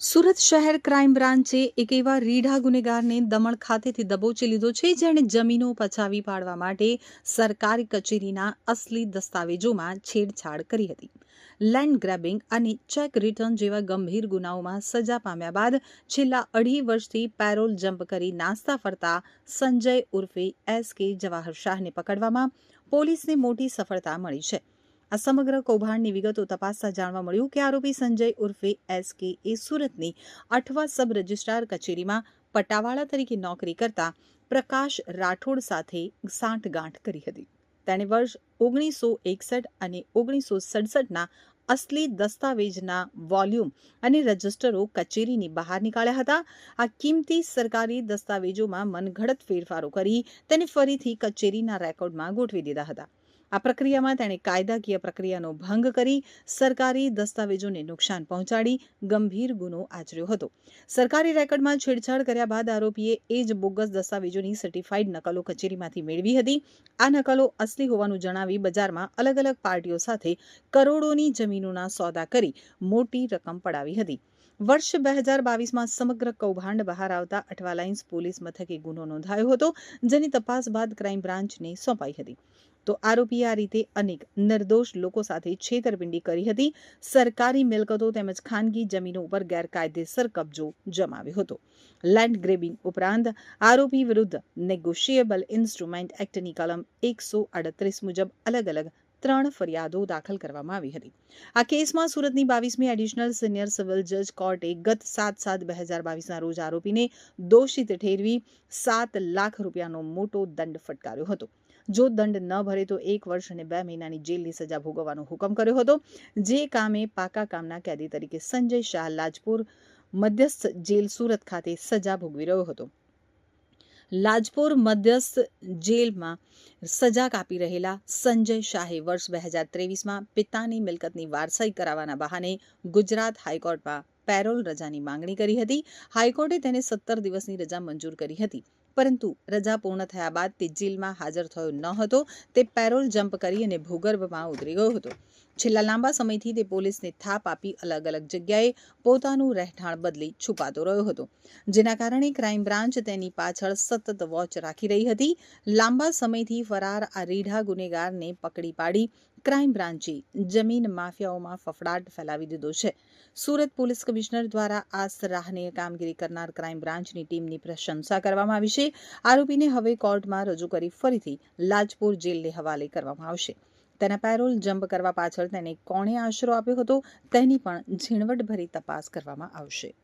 સુરત શહેર ક્રાઇમ બ્રાન્ચે એક એવા રીઢા ગુનેગારને દમણ ખાતેથી દબોચી લીધો છે, જેણે જમીનો પચાવી પાડવા માટે સરકારી કચેરીના અસલી દસ્તાવેજોમાં છેડછાડ કરી હતી. લેન્ડ ગ્રેબિંગ અને ચેક રિટર્ન જેવા ગંભીર ગુનાઓમાં સજા પામ્યા બાદ છેલ્લા 2.5 વર્ષથી પેરોલ જમ્પ કરી નાસ્તા ફરતા સંજય ઉર્ફે SK જવાહર શાહને પકડવામાં પોલીસને મોટી સફળતા મળી છે. આ સમગ્ર કૌભાંડની વિગતો તપાસતા જાણવા મળ્યું કે આરોપી સંજય ઉર્ફે SK એ સુરતની અઠવા સબ રજિસ્ટ્રાર કચેરીમાં પટાવાળા તરીકે નોકરી કરતા પ્રકાશ રાઠોડ સાથે સાંઠગાંઠ કરી હતી. તેણે વર્ષ 1961 અને 1967ના અસલી દસ્તાવેજના વોલ્યુમ અને રજિસ્ટરો કચેરીની બહાર નીકાળ્યા હતા. આ કિંમતી સરકારી દસ્તાવેજોમાં મનઘડત ફેરફારો કરી તેને ફરીથી કચેરીના રેકોર્ડમાં ગોઠવી દીધા હતા. આ પ્રક્રિયામાં તેણે કાયદાકીય પ્રક્રિયાનો ભંગ કરી સરકારી દસ્તાવેજોને નુકસાન પહોંચાડી ગંભીર ગુનો આચર્યો હતો. સરકારી રેકોર્ડમાં છેડછાડ કર્યા બાદ આરોપીએ એ જ બોગસ દસ્તાવેજોની સર્ટિફાઈડ નકલો કચેરીમાંથી મેળવી હતી. આ નકલો અસલી હોવાનું જણાવી બજારમાં અલગ અલગ પાર્ટીઓ સાથે કરોડોની જમીનોના સોદા કરી મોટી રકમ પડાવી હતી. વર્ષ 2022માં સમગ્ર કૌભાંડ બહાર આવતા અઠવા લાઇન્સ પોલીસ મથકે ગુનો નોંધાયો હતો, જેની તપાસ બાદ ક્રાઇમ બ્રાન્ચને સોંપાઈ હતી. તો આરોપીએ આ રીતે અનેક નિર્દોષ લોકો સાથે છેતરપિંડી કરી હતી. સરકારી મિલકતો તેમજ ખાનગી જમીનો ઉપર ગેરકાયદેસર કબજો જમાવ્યો હતો. લેન્ડ ગ્રેબિંગ ઉપરાંત આરોપી વિરુદ્ધ નેગોશિયેબલ ઇન્સ્ટ્રુમેન્ટ એક્ટની કલમ 138 મુજબ અલગ અલગ 3 ફરિયાદો દાખલ કરવામાં આવી હતી. આ કેસમાં સુરતની 22મી એડિશનલ સિનિયર સિવિલ જજ કોર્ટે ગત 7/7/2022ના રોજ આરોપીને દોષિત ઠેરવી 7 લાખ રૂપિયાનો મોટો દંડ ફટકાર્યો હતો. જો દંડ ન ભરે તો 1 વર્ષ અને 2 મહિનાની જેલની સજા ભોગવવાનો હુકમ કર્યો હતો. જે કામે પાકા કામના કેદી તરીકે સંજય શાહ લાજપુર મધ્યસ્થ જેલ સુરત ખાતે સજા ભોગવી રહ્યો હતો. લાજપુર મધ્યસ્થ જેલમાં સજા કાપી રહેલા સંજય શાહે વર્ષ 2023માં પિતાની મિલકતની વારસાઈ કરાવવાના બહાને ગુજરાત હાઈકોર્ટમાં પેરોલ રજાની માંગણી કરી હતી. હાઈકોર્ટે તેને 17 દિવસની રજા મંજૂર કરી હતી, પરંતુ રજા પૂર્ણ થયા બાદ તે જેલમાં હાજર થયો ન હતો. તે પેરોલ જમ્પ કરી અને ભૂગર્ભમાં ઉતરી ગયો હતો. છેલ્લા લાંબા સમયથી તે પોલીસને થાપ આપી અલગ અલગ જગ્યાએ પોતાનું રહેઠાણ બદલી છુપાતો રહ્યો હતો, જેના કારણે ક્રાઇમ બ્રાન્ચ તેની પાછળ સતત વોચ રાખી રહી હતી. લાંબા સમયથી ફરાર આ રીઢા ગુનેગારને પકડી પાડી ક્રાઇમ બ્રાન્ચે જમીન માફિયાઓમાં ફફડાટ ફેલાવી દીધો છે. સુરત પોલીસ કમિશનર દ્વારા આ સરાહનીય કામગીરી કરનાર ક્રાઇમ બ્રાન્ચની ટીમની પ્રશંસા કરવામાં આવી છે. આરોપીને હવે કોર્ટમાં રજૂ કરી ફરીથી લાજપુર જેલને હવાલે કરવામાં આવશે. તેના પેરોલ જમ્પ કરવા પાછળ તેને કોણે આશરો આપ્યો હતો તેની પણ ઝીણવટભરી તપાસ કરવામાં આવશે.